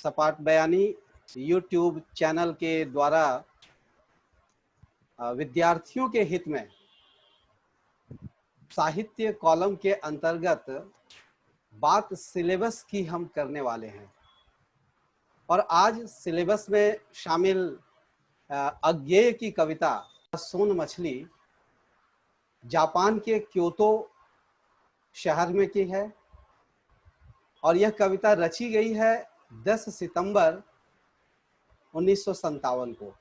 सपाट बयानी YouTube channel के द्वारा विद्यार्थियों के हित में साहित्य कॉलम के अंतर्गत बात सिलेबस की हम करने वाले हैं। और आज सिलेबस में शामिल अज्ञेय की कविता सोन मछली जापान के क्योतो शहर में की है और यह कविता रची गई है 10 सितंबर 1957 को।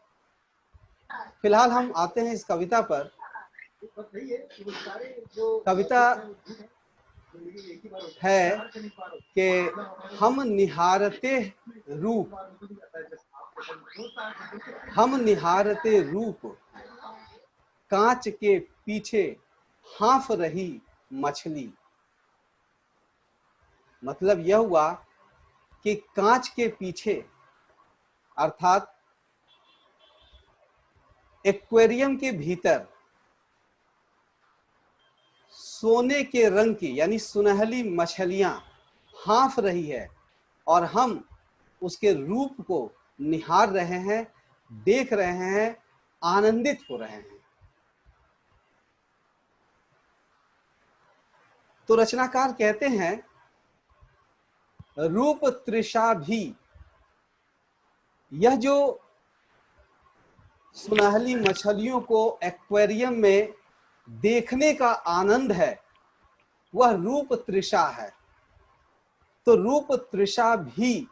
फिलहाल हम आते हैं इस कविता पर। कविता है कि हम निहारते रूप कांच के पीछे हाँफ रही मछली। मतलब यह हुआ कि कांच के पीछे अर्थात एक्वेरियम के भीतर सोने के रंग की यानी सुनहली मछलियां हाँफ रही है और हम उसके रूप को निहार रहे हैं, देख रहे हैं, आनंदित हो रहे हैं। तो रचनाकार कहते हैं रूप तृषा भी, यह जो सुनहली मछलियों को एक्वेरियम में देखने का आनंद है वह रूप तृषा है। तो रूप तृषा भी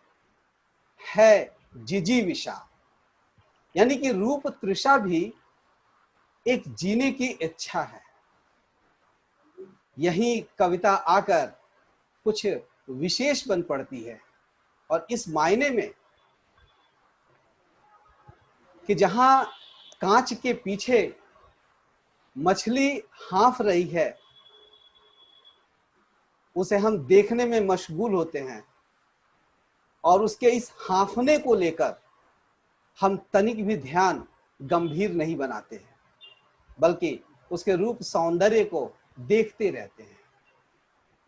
है जिजीविषा, यानी कि रूप तृषा भी एक जीने की इच्छा है। यही कविता आकर कुछ विशेष बन पड़ती है और इस मायने में कि जहां कांच के पीछे मछली हाँफ रही है उसे हम देखने में मशगूल होते हैं और उसके इस हाँफने को लेकर हम तनिक भी ध्यान गंभीर नहीं बनाते हैं, बल्कि उसके रूप सौंदर्य को देखते रहते हैं।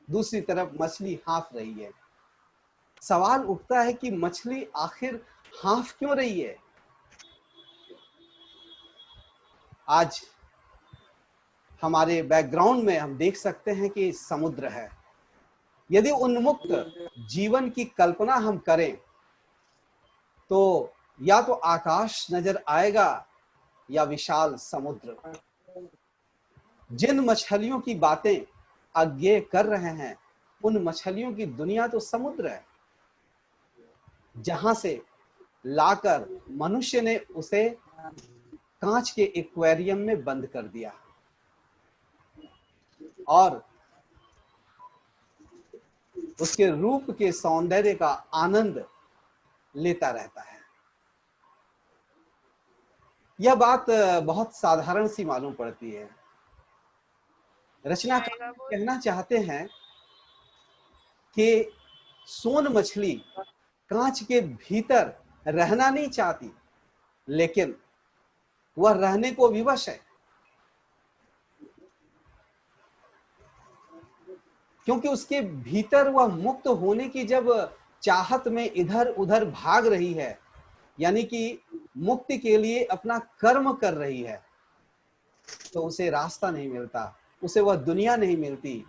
दूसरी तरफ मछली हाँफ रही है। सवाल उठता है कि मछली आखिर हाँफ क्यों रही है? आज हमारे बैकग्राउंड में हम देख सकते हैं कि समुद्र है। यदि उन्मुक्त जीवन की कल्पना हम करें तो या तो आकाश नजर आएगा या विशाल समुद्र। जिन मछलियों की बातें अज्ञेय कर रहे हैं उन मछलियों की दुनिया तो समुद्र है, जहां से लाकर मनुष्य ने उसे कांच के एक्वेरियम में बंद कर दिया और उसके रूप के सौंदर्य का आनंद लेता रहता है। यह बात बहुत साधारण सी मालूम पड़ती है। रचनाकार कहना चाहते हैं कि सोन मछली कांच के भीतर रहना नहीं चाहती, लेकिन वह रहने को विवश है, क्योंकि उसके भीतर वह मुक्त होने की जब चाहत में इधर उधर भाग रही है, यानी कि मुक्ति के लिए अपना कर्म कर रही है, तो उसे रास्ता नहीं मिलता, उसे वह दुनिया नहीं मिलती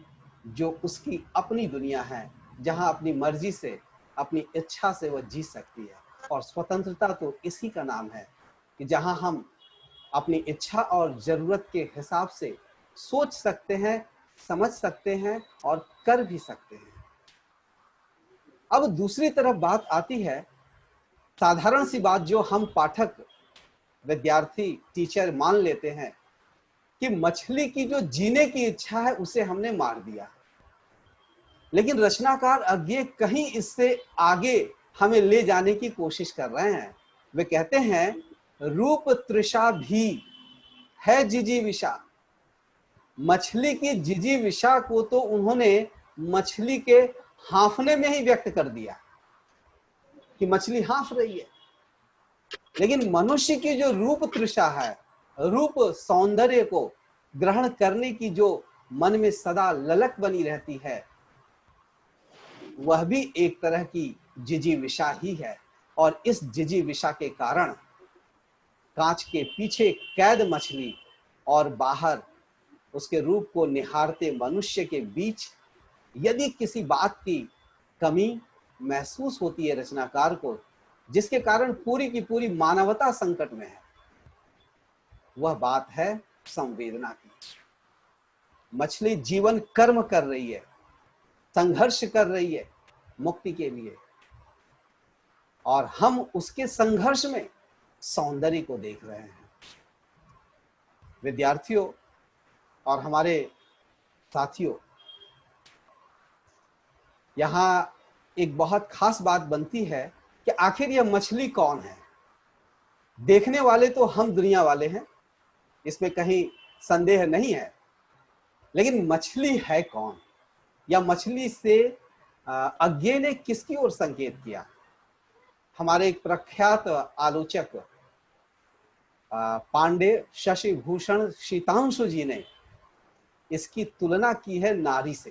जो उसकी अपनी दुनिया है, जहां अपनी मर्जी से अपनी इच्छा से वह जी सकती है। और स्वतंत्रता तो इसी का नाम है कि जहां हम अपनी इच्छा और जरूरत के हिसाब से सोच सकते हैं, समझ सकते हैं और कर भी सकते हैं। अब दूसरी तरफ बात आती है, साधारण सी बात जो हम पाठक, विद्यार्थी, टीचर मान लेते हैं कि मछली की जो जीने की इच्छा है उसे हमने मार दिया। लेकिन रचनाकार अज्ञेय कहीं इससे आगे हमें ले जाने की कोशिश कर रहे हैं। वे कहते हैं रूप तृषा भी है जिजीविषा। मछली की जिजीविषा को तो उन्होंने मछली के हाँफने में ही व्यक्त कर दिया कि मछली हाँफ रही है। लेकिन मनुष्य की जो रूप तृषा है, रूप सौंदर्य को ग्रहण करने की जो मन में सदा ललक बनी रहती है, वह भी एक तरह की जिजीविषा ही है। और इस जिजीविषा के कारण कांच के पीछे कैद मछली और बाहर उसके रूप को निहारते मनुष्य के बीच यदि किसी बात की कमी महसूस होती है रचनाकार को, जिसके कारण पूरी की पूरी मानवता संकट में है, वह बात है संवेदना की। मछली जीवन कर्म कर रही है, संघर्ष कर रही है मुक्ति के लिए, और हम उसके संघर्ष में सौंदर्य को देख रहे हैं। विद्यार्थियों और हमारे साथियों, यहां एक बहुत खास बात बनती है कि आखिर यह मछली कौन है। देखने वाले तो हम दुनिया वाले हैं, इसमें कहीं संदेह नहीं है, लेकिन मछली है कौन, या मछली से अज्ञे ने किसकी ओर संकेत किया। हमारे एक प्रख्यात आलोचक पांडे शशि भूषण शीतांशु जी ने इसकी तुलना की है नारी से,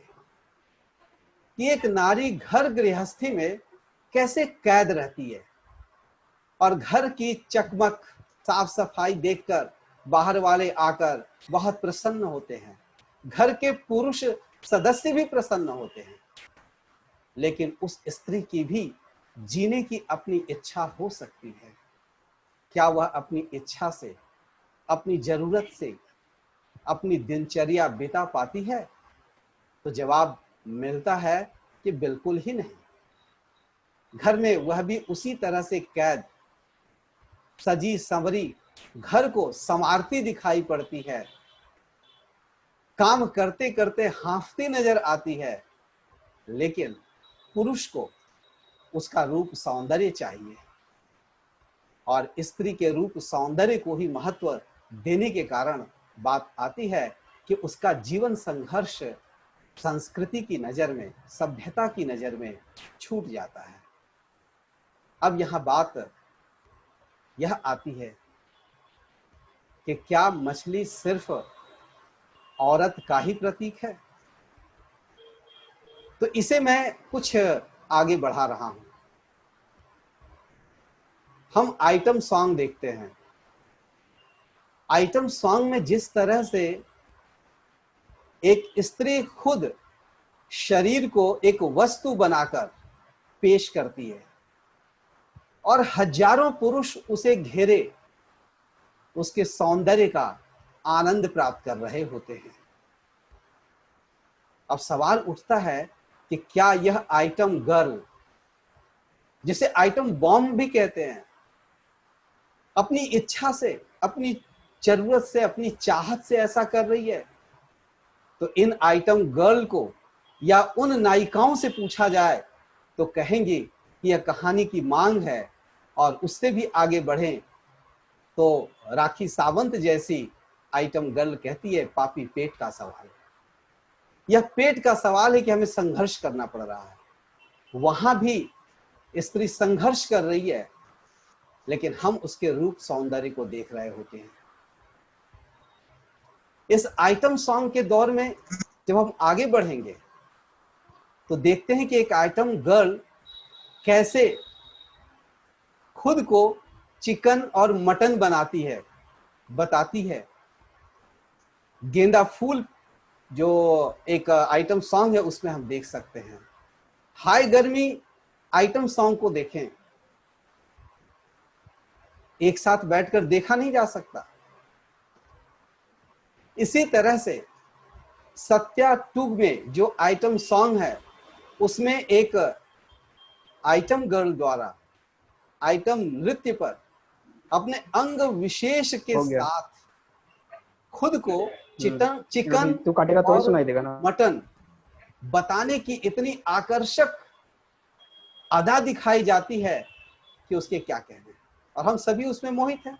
कि एक नारी घर गृहस्थी में कैसे कैद रहती है और घर की चकमक साफ सफाई देखकर बाहर वाले आकर बहुत प्रसन्न होते हैं, घर के पुरुष सदस्य भी प्रसन्न होते हैं, लेकिन उस स्त्री की भी जीने की अपनी इच्छा हो सकती है। क्या वह अपनी इच्छा से, अपनी जरूरत से अपनी दिनचर्या बिता पाती है? तो जवाब मिलता है कि बिल्कुल ही नहीं। घर में वह भी उसी तरह से कैद, सजी संवरी घर को संवारती दिखाई पड़ती है, काम करते करते हांफती नजर आती है, लेकिन पुरुष को उसका रूप सौंदर्य चाहिए, और स्त्री के रूप सौंदर्य को ही महत्व देने के कारण बात आती है कि उसका जीवन संघर्ष संस्कृति की नजर में, सभ्यता की नजर में छूट जाता है। अब यहां बात यह आती है कि क्या मछली सिर्फ औरत का ही प्रतीक है? तो इसे मैं कुछ आगे बढ़ा रहा हूं। हम आइटम सॉन्ग देखते हैं। आइटम सॉन्ग में जिस तरह से एक स्त्री खुद शरीर को एक वस्तु बनाकर पेश करती है और हजारों पुरुष उसे घेरे उसके सौंदर्य का आनंद प्राप्त कर रहे होते हैं, अब सवाल उठता है कि क्या यह आइटम गर्ल, जिसे आइटम बॉम्ब भी कहते हैं, अपनी इच्छा से, अपनी जरूरत से, अपनी चाहत से ऐसा कर रही है? तो इन आइटम गर्ल को या उन नायिकाओं से पूछा जाए तो कहेंगे कि यह कहानी की मांग है, और उससे भी आगे बढ़ें तो राखी सावंत जैसी आइटम गर्ल कहती है पापी पेट का सवाल है। यह पेट का सवाल है कि हमें संघर्ष करना पड़ रहा है। वहां भी स्त्री संघर्ष कर रही है, लेकिन हम उसके रूप सौंदर्य को देख रहे होते हैं। इस आइटम सॉन्ग के दौर में जब हम आगे बढ़ेंगे तो देखते हैं कि एक आइटम गर्ल कैसे खुद को चिकन और मटन बनाती है, बताती है। गेंदा फूल जो एक आइटम सॉन्ग है उसमें हम देख सकते हैं। हाय गर्मी आइटम सॉन्ग को देखें, एक साथ बैठकर देखा नहीं जा सकता। इसी तरह से सत्या टूग में जो आइटम सॉन्ग है उसमें एक आइटम गर्ल द्वारा आइटम नृत्य पर अपने अंग विशेष के साथ खुद को चिकन तू काटेगा तो सुनाई देगा ना, मटन बताने की इतनी आकर्षक अदा दिखाई जाती है कि उसके क्या कहने, और हम सभी उसमें मोहित हैं।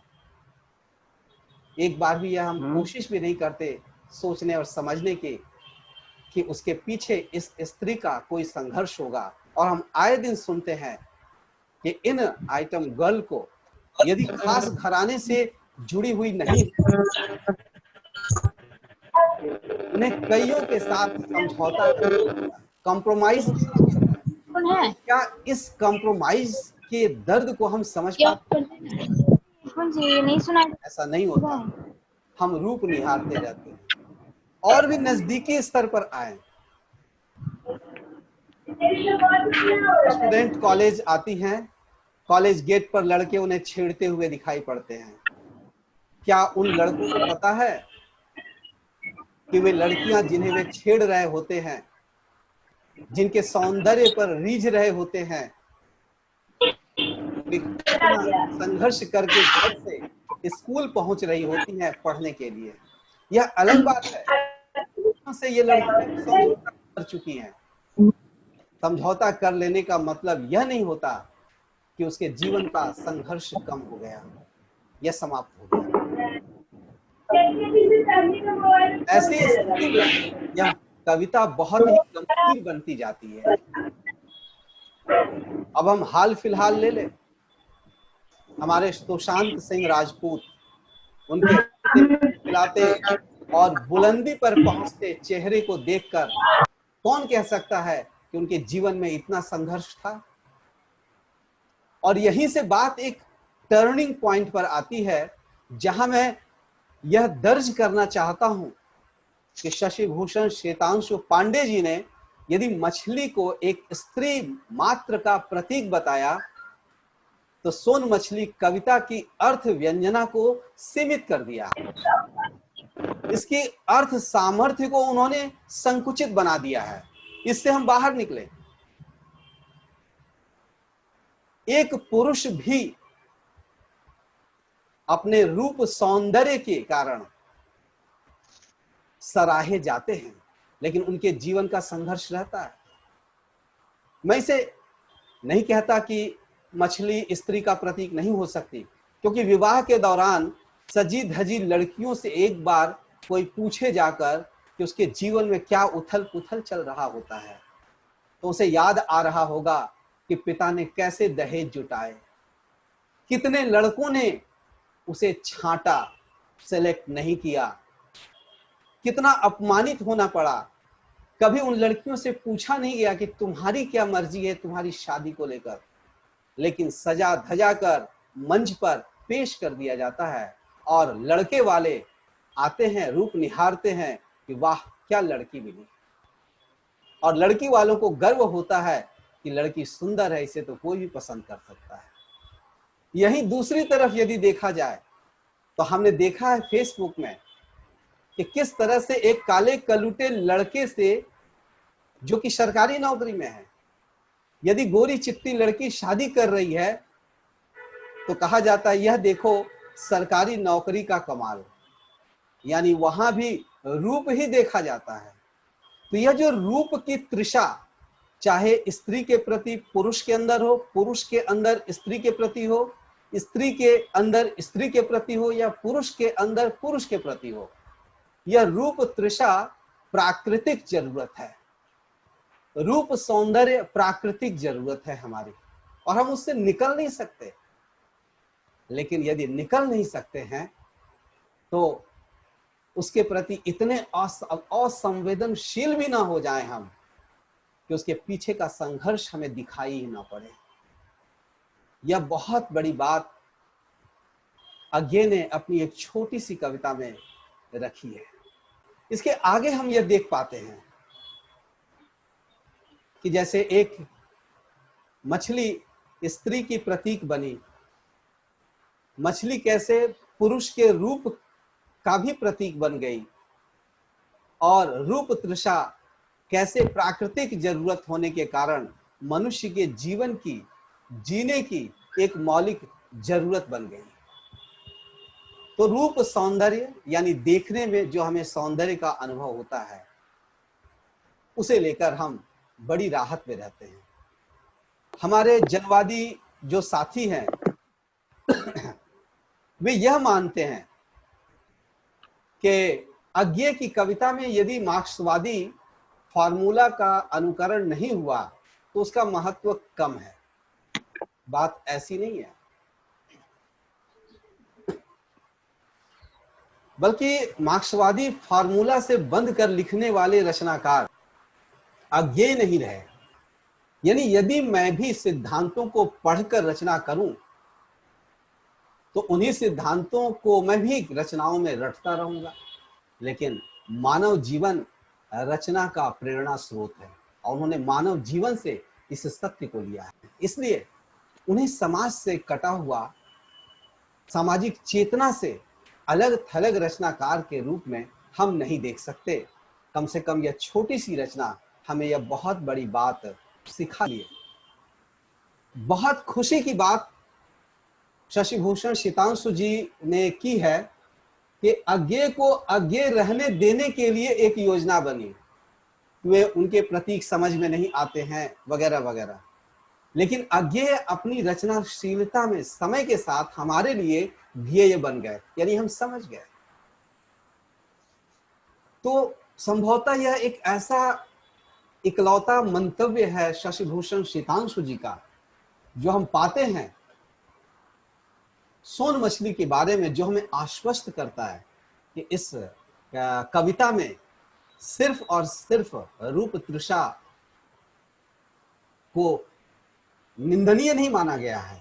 एक बार भी यह हम कोशिश भी नहीं करते सोचने और समझने की कि उसके पीछे इस स्त्री का कोई संघर्ष होगा। और हम आए दिन सुनते हैं कि इन आइटम गर्ल को यदि खास घराने से जुड़ी हुई नहीं, उन्हें कईयों के साथ समझौता, कॉम्प्रोमाइज, कौन है? क्या इस कॉम्प्रोमाइज के दर्द को हम समझ क्या पाते? कौन सी नहीं सुना? ऐसा नहीं होता। हम रूप निहारते रहते हैं और भी नजदीकी स्तर पर आए। स्टूडेंट कॉलेज आती हैं, कॉलेज गेट पर लड़के उन्हें छेड़ते हुए दिखाई पड़ते हैं। क्या उन लड़कों को पता है कि वे लड़कियां जिन्हें वे छेड़ रहे होते हैं, जिनके सौंदर्य पर रीझ रहे होते हैं, वे कितना संघर्ष करके घर से स्कूल पहुंच रही होती हैं पढ़ने के लिए? यह अलग बात है से ये लड़कियां समझौता कर चुकी हैं। समझौता कर लेने का मतलब यह नहीं होता कि उसके जीवन का संघर्ष कम हो गया या समाप्त हो गया। ऐसी स्थिति में यह कविता बहुत ही गंभीर बनती जाती है। अब हम हाल फिलहाल ले ले, हमारे सुशांत सिंह राजपूत, उनके खिलाते और बुलंदी पर पहुंचते चेहरे को देखकर कौन कह सकता है कि उनके जीवन में इतना संघर्ष था? और यहीं से बात एक टर्निंग पॉइंट पर आती है, जहां मैं यह दर्ज करना चाहता हूं कि शशि भूषण श्वेतांशु पांडे जी ने यदि मछली को एक स्त्री मात्र का प्रतीक बताया, तो सोन मछली कविता की अर्थ व्यंजना को सीमित कर दिया। इसकी अर्थ सामर्थ्य को उन्होंने संकुचित बना दिया है। इससे हम बाहर निकले। एक पुरुष भी अपने रूप सौंदर्य के कारण सराहे जाते हैं, लेकिन उनके जीवन का संघर्ष रहता है। मैं इसे नहीं कहता कि मछली स्त्री का प्रतीक नहीं हो सकती, क्योंकि विवाह के दौरान सजी धजी लड़कियों से एक बार कोई पूछे जाकर कि उसके जीवन में क्या उथल पुथल चल रहा होता है, तो उसे याद आ रहा होगा कि पिता ने कैसे दहेज जुटाए, कितने लड़कों ने उसे छांटा, सेलेक्ट नहीं किया, कितना अपमानित होना पड़ा। कभी उन लड़कियों से पूछा नहीं गया कि तुम्हारी क्या मर्जी है तुम्हारी शादी को लेकर, लेकिन सजा धजा कर मंच पर पेश कर दिया जाता है और लड़के वाले आते हैं, रूप निहारते हैं कि वाह क्या लड़की मिली, और लड़की वालों को गर्व होता है कि लड़की सुंदर है, इसे तो कोई भी पसंद कर सकता है। यहीं दूसरी तरफ यदि देखा जाए तो हमने देखा है फेसबुक में कि किस तरह से एक काले कलूटे लड़के से, जो कि सरकारी नौकरी में है, यदि गोरी चिट्टी लड़की शादी कर रही है तो कहा जाता है यह देखो सरकारी नौकरी का कमाल, यानी वहां भी रूप ही देखा जाता है। तो यह जो रूप की तृषा, चाहे स्त्री के प्रति पुरुष के अंदर हो, पुरुष के अंदर स्त्री के प्रति हो, स्त्री के अंदर स्त्री के प्रति हो, या पुरुष के अंदर पुरुष के प्रति हो, यह रूप तृषा प्राकृतिक जरूरत है। रूप सौंदर्य प्राकृतिक जरूरत है हमारी, और हम उससे निकल नहीं सकते। लेकिन यदि निकल नहीं सकते हैं तो उसके प्रति इतने असंवेदनशील भी ना हो जाएं हम कि उसके पीछे का संघर्ष हमें दिखाई ही ना पड़े। यह बहुत बड़ी बात अज्ञे ने अपनी एक छोटी सी कविता में रखी है। इसके आगे हम यह देख पाते हैं कि जैसे एक मछली स्त्री की प्रतीक बनी, मछली कैसे पुरुष के रूप का भी प्रतीक बन गई, और रूप तृषा कैसे प्राकृतिक जरूरत होने के कारण मनुष्य के जीवन की, जीने की एक मौलिक जरूरत बन गई। तो रूप सौंदर्य, यानी देखने में जो हमें सौंदर्य का अनुभव होता है, उसे लेकर हम बड़ी राहत में रहते हैं। हमारे जनवादी जो साथी हैं वे यह मानते हैं कि अज्ञे की कविता में यदि मार्क्सवादी फॉर्मूला का अनुकरण नहीं हुआ तो उसका महत्व कम है। बात ऐसी नहीं है, बल्कि मार्क्सवादी फॉर्मूला से बंद कर लिखने वाले रचनाकार अज्ञेय नहीं रहे, यानी यदि मैं भी सिद्धांतों को पढ़कर रचना करूं तो उन्हीं सिद्धांतों को मैं भी रचनाओं में रटता रहूंगा। लेकिन मानव जीवन रचना का प्रेरणा स्रोत है और उन्होंने मानव जीवन से इस सत्य को लिया है। इसलिए उन्हें समाज से कटा हुआ, सामाजिक चेतना से अलग थलग रचनाकार के रूप में हम नहीं देख सकते। कम से कम यह छोटी सी रचना हमें यह बहुत बड़ी बात सिखा दी। बहुत खुशी की बात शशिभूषण शीतांशु जी ने की है कि अज्ञेय को अज्ञेय रहने देने के लिए एक योजना बनी। वे उनके प्रतीक समझ में नहीं आते हैं वगैरह वगैरह, लेकिन अज्ञेय अपनी रचनाशीलता में समय के साथ हमारे लिए ध्येय बन गए, यानी हम समझ गए। तो संभवतः यह एक ऐसा इकलौता मंतव्य है शशिभूषण शीतांशु जी का जो हम पाते हैं सोन मछली के बारे में, जो हमें आश्वस्त करता है कि इस कविता में सिर्फ और सिर्फ रूप तृषा को निंदनीय नहीं माना गया है,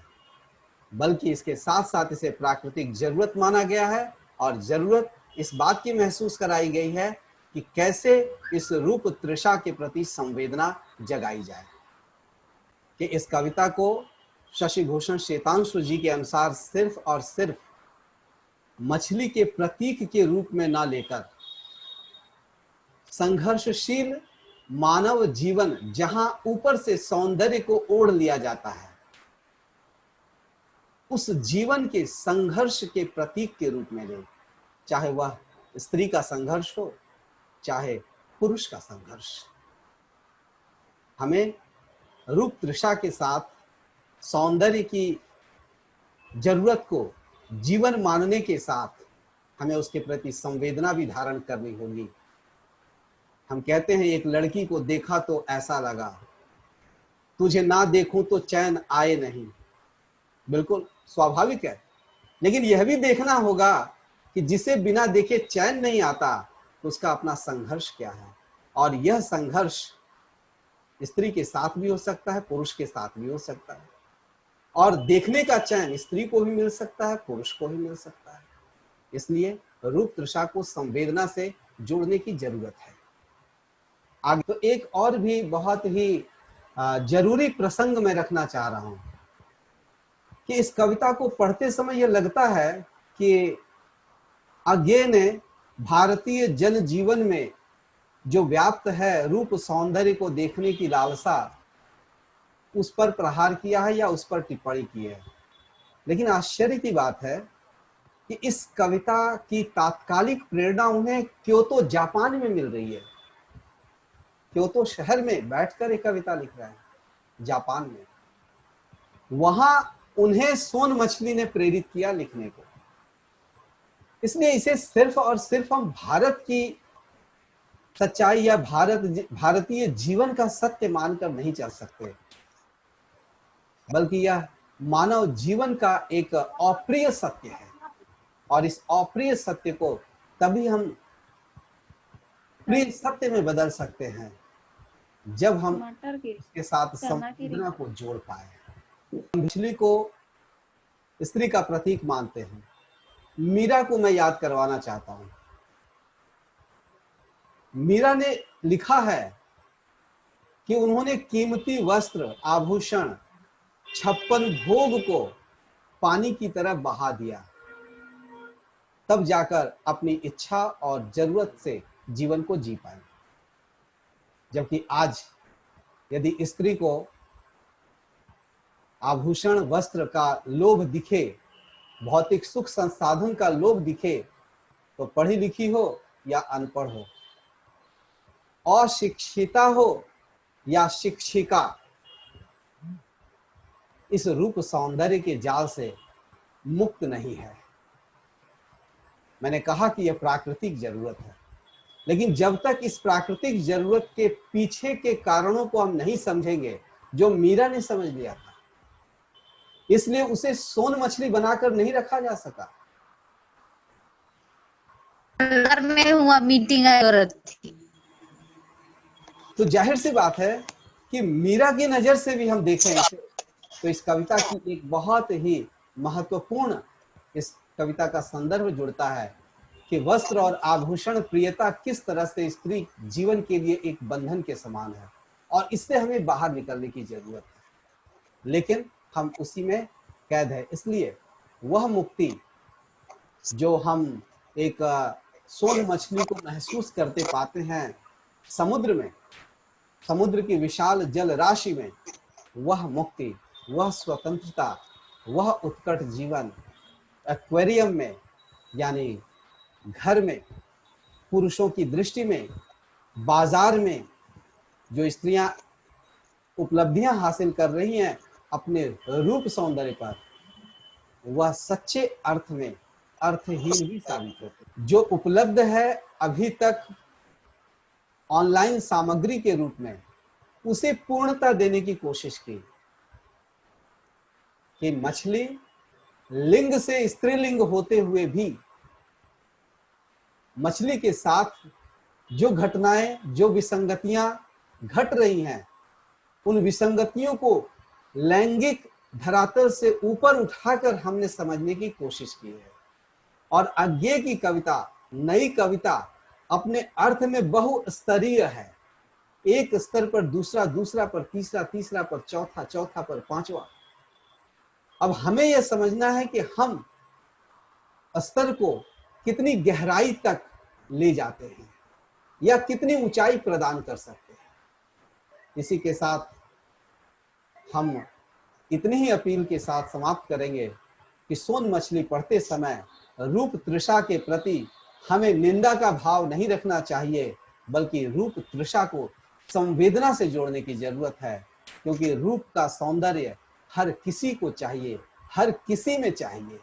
बल्कि इसके साथ साथ इसे प्राकृतिक जरूरत माना गया है। और जरूरत इस बात की महसूस कराई गई है कि कैसे इस रूप तृषा के प्रति संवेदना जगाई जाए। कि इस कविता को शशिभूषण शीतांशु जी के अनुसार सिर्फ और सिर्फ मछली के प्रतीक के रूप में ना लेकर संघर्षशील मानव जीवन, जहां ऊपर से सौंदर्य को ओढ़ लिया जाता है, उस जीवन के संघर्ष के प्रतीक के रूप में ले। चाहे वह स्त्री का संघर्ष हो, चाहे पुरुष का संघर्ष। हमें रूप तृषा के साथ सौंदर्य की जरूरत को जीवन मानने के साथ हमें उसके प्रति संवेदना भी धारण करनी होगी। हम कहते हैं एक लड़की को देखा तो ऐसा लगा, तुझे ना देखूं तो चैन आए नहीं। बिल्कुल स्वाभाविक है, लेकिन यह भी देखना होगा कि जिसे बिना देखे चैन नहीं आता तो उसका अपना संघर्ष क्या है। और यह संघर्ष स्त्री के साथ भी हो सकता है, पुरुष के साथ भी हो सकता है। और देखने का चैन स्त्री को भी मिल सकता है, पुरुष को भी मिल सकता है। इसलिए रूप तृषा को संवेदना से जोड़ने की जरूरत है। आगे तो एक और भी बहुत ही जरूरी प्रसंग मैं रखना चाह रहा हूं कि इस कविता को पढ़ते समय यह लगता है कि अज्ञेय ने भारतीय जन जीवन में जो व्याप्त है रूप सौंदर्य को देखने की लालसा, उस पर प्रहार किया है या उस पर टिप्पणी की है। लेकिन आश्चर्य की बात है कि इस कविता की तात्कालिक प्रेरणा उन्हें क्योतो जापान में मिल रही है। क्योतो शहर में बैठकर एक कविता लिख रहा है जापान में। वहां उन्हें सोन मछली ने प्रेरित किया लिखने को। इसलिए इसे सिर्फ और सिर्फ हम भारत की सच्चाई या भारतीय जीवन का सत्य मानकर नहीं चल सकते, बल्कि यह मानव जीवन का एक अप्रिय सत्य है। और इस अप्रिय सत्य को तभी हम प्रिय सत्य में बदल सकते हैं जब हम इसके साथ संवेदना को जोड़ पाए। मछली को स्त्री का प्रतीक मानते हैं। मीरा को मैं याद करवाना चाहता हूं। मीरा ने लिखा है कि उन्होंने कीमती वस्त्र, आभूषण, 56 भोग को पानी की तरह बहा दिया, तब जाकर अपनी इच्छा और जरूरत से जीवन को जी पाए। जबकि आज यदि स्त्री को आभूषण, वस्त्र का लोभ दिखे, भौतिक सुख संसाधन का लोभ दिखे, तो पढ़ी लिखी हो या अनपढ़ हो, अशिक्षिता हो या शिक्षिका, इस रूप सौंदर्य के जाल से मुक्त नहीं है। मैंने कहा कि यह प्राकृतिक जरूरत है, लेकिन जब तक इस प्राकृतिक जरूरत के पीछे के कारणों को हम नहीं समझेंगे, जो मीरा ने समझ लिया था, इसलिए उसे सोन मछली बनाकर नहीं रखा जा सका। में हुआ मीटिंग थी। तो जाहिर सी बात है कि मीरा की नजर से भी हम देखें इसे, तो इस कविता की एक बहुत ही महत्वपूर्ण इस कविता का संदर्भ जुड़ता है कि वस्त्र और आभूषण प्रियता किस तरह से स्त्री जीवन के लिए एक बंधन के समान है और इससे हमें बाहर निकलने की जरूरत है, लेकिन हम उसी में कैद है। इसलिए वह मुक्ति जो हम एक सोन मछली को महसूस करते पाते हैं समुद्र में, समुद्र की विशाल जल राशि में, वह मुक्ति, वह स्वतंत्रता, वह उत्कट जीवन एक्वेरियम में, यानी घर में, पुरुषों की दृष्टि में, बाजार में जो स्त्रियां उपलब्धियां हासिल कर रही हैं अपने रूप सौंदर्य पर, वह सच्चे अर्थ में अर्थहीन भी साबित होते हैं। जो उपलब्ध है अभी तक ऑनलाइन सामग्री के रूप में, उसे पूर्णता देने की कोशिश की कि मछली लिंग से स्त्रीलिंग होते हुए भी मछली के साथ जो घटनाएं, जो विसंगतियां घट रही हैं, उन विसंगतियों को लैंगिक धरातल से ऊपर उठाकर हमने समझने की कोशिश की है। और आगे की कविता, नई कविता अपने अर्थ में बहुस्तरीय है। एक स्तर पर दूसरा, दूसरा पर तीसरा, तीसरा पर चौथा, चौथा पर पांचवा। अब हमें यह समझना है कि हम स्तर को कितनी गहराई तक ले जाते हैं या कितनी ऊंचाई प्रदान कर सकते हैं। इसी के साथ हम इतनी ही अपील के साथ समाप्त करेंगे कि सोन मछली पढ़ते समय रूप तृषा के प्रति हमें निंदा का भाव नहीं रखना चाहिए, बल्कि रूप तृषा को संवेदना से जोड़ने की जरूरत है, क्योंकि रूप का सौंदर्य हर किसी को चाहिए, हर किसी में चाहिए,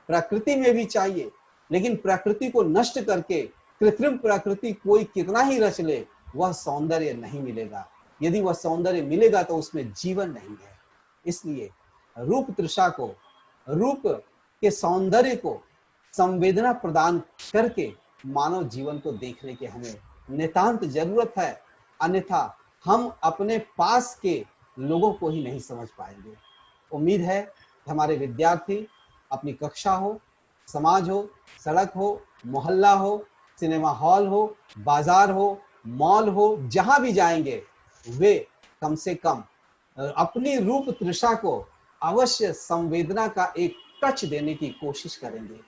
प्रकृति में भी चाहिए, लेकिन प्रकृति को नष्ट करके कृत्रिम प्रकृति कोई कितना ही रच ले, वह सौंदर्य नहीं मिलेगा। यदि वह सौंदर्य मिलेगा तो उसमें जीवन नहीं है। इसलिए रूप तृषा को, रूप के सौंदर्य को संवेदना प्रदान करके मानव जीवन को देखने की हमें नितांत जरूरत है, अन्यथा हम अपने पास के लोगों को ही नहीं समझ पाएंगे। उम्मीद है हमारे विद्यार्थी अपनी कक्षा हो, समाज हो, सड़क हो, मोहल्ला हो, सिनेमा हॉल हो, बाजार हो, मॉल हो, जहां भी जाएंगे वे कम से कम अपनी रूप तृषा को अवश्य संवेदना का एक टच देने की कोशिश करेंगे।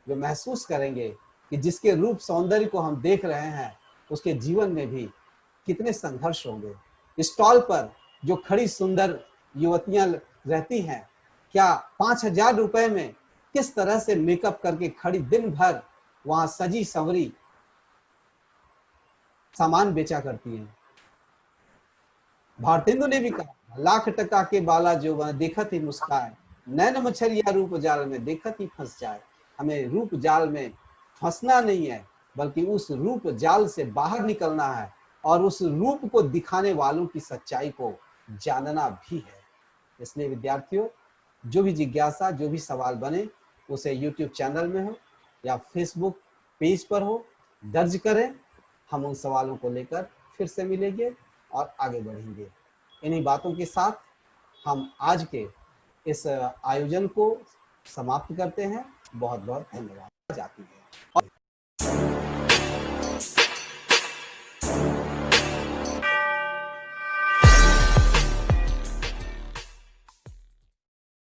वे महसूस करेंगे कि जिसके रूप सौंदर्य को हम देख रहे हैं उसके जीवन में भी कितने संघर्ष होंगे। स्टॉल पर जो खड़ी सुंदर युवतियां रहती हैं, क्या 5,000 रुपए में किस तरह से मेकअप करके खड़ी दिन भर वहां सजी संवरी सामान बेचा करती हैं। भारतेंदु ने भी कहा, लाख टका के बाला जो वह देखत ही मुस्काए, नैन मछरिया रूप जाल में देखत ही फंस जाए। हमें रूप जाल में फंसना नहीं है, बल्कि उस रूप जाल से बाहर निकलना है और उस रूप को दिखाने वालों की सच्चाई को जानना भी है। इसलिए विद्यार्थियों, जो भी जिज्ञासा, जो भी सवाल बने, उसे यूट्यूब चैनल में हो या फेसबुक पेज पर हो, दर्ज करें। हम उन सवालों को लेकर फिर से मिलेंगे और आगे बढ़ेंगे। इन्हीं बातों के साथ हम आज के इस आयोजन को समाप्त करते हैं। बहुत बहुत धन्यवाद। जाती है।